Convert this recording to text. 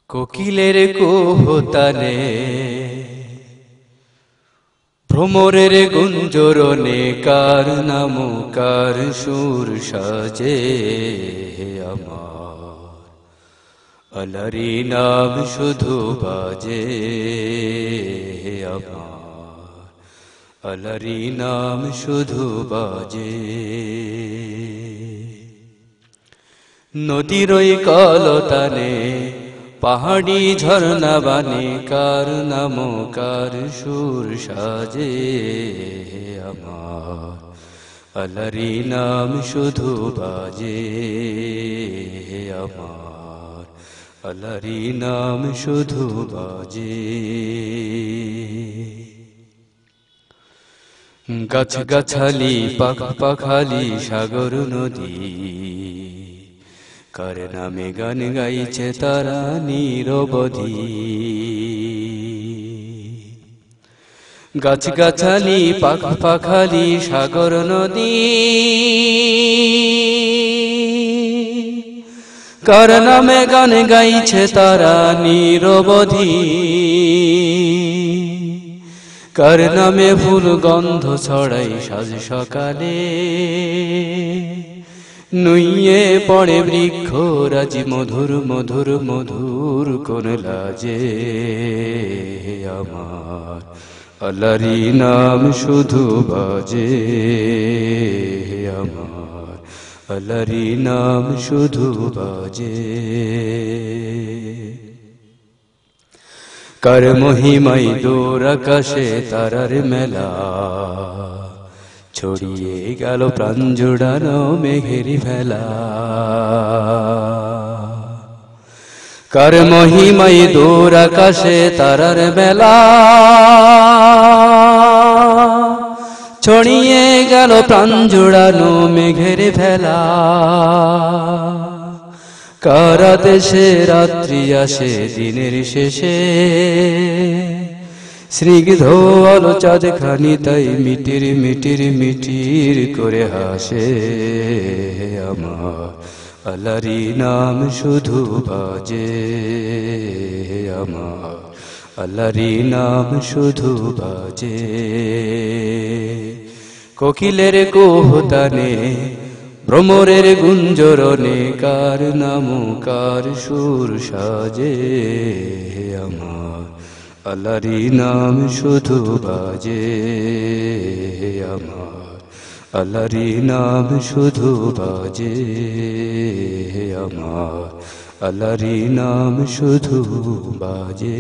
কোকিলের কুহতানে ভ্রমরের গুঞ্জরণে কার নাম কার সুর সাজে আমার আল্লাহরি নাম শুধু বাজে আমার আল্লাহরি নাম শুধু বাজে নদীর ওই কলতানে পাহাড়ি ঝর্ণা বানে কার নাম কার সুর সাজে আমার আল্লাহরি নাম শুধু বাজে আমার আল্লাহরি নাম শুধু বাজে গাছ গাছালি পাখা পাখালি সাগর নদী কার নামে গান গাইছে তারা নিরবধি গাছ গাছালি পাখা পাখালি সাগর নদী কার নামে গান গাইছে তারা নিরবধি কার নামে ফুল গন্ধ ছড়াই সাজ সকালে নুইয়ে পড়ে বৃক্ষ রাজি মধুর মধুর মধুর কোন লাজে আমার আল্লাহরি নাম শুধু বাজে আমার আল্লাহরি নাম শুধু বাজে কার মহিমাই দূর আকাশে তারার মেলা ছড়িয়ে গেল প্রাণ জুড়ানো মেঘের ভেলা কার মহিমাই দূর আকাশে তারার বেলা ছড়িয়ে গেল প্রাণ জুড়ানো মেঘের ভেলা কারা দেশে রাত্রি আসে দিনের শেষে স্নিগ্ধ আলো চাঁদ খানি তাই মিটির মিটির মিটির করে হাসে আমার আল্লাহরি নাম শুধু বাজে আমার আল্লাহরি নাম শুধু বাজে কোকিলের কুহতানে ভ্রমরের গুঞ্জরণে কার নাম কার সুর সাজে আমার আল্লাহরি নাম শুধু বাজে আমার আল্লাহরি নাম শুধু বাজে আমার আল্লাহরি নাম শুধু বাজে।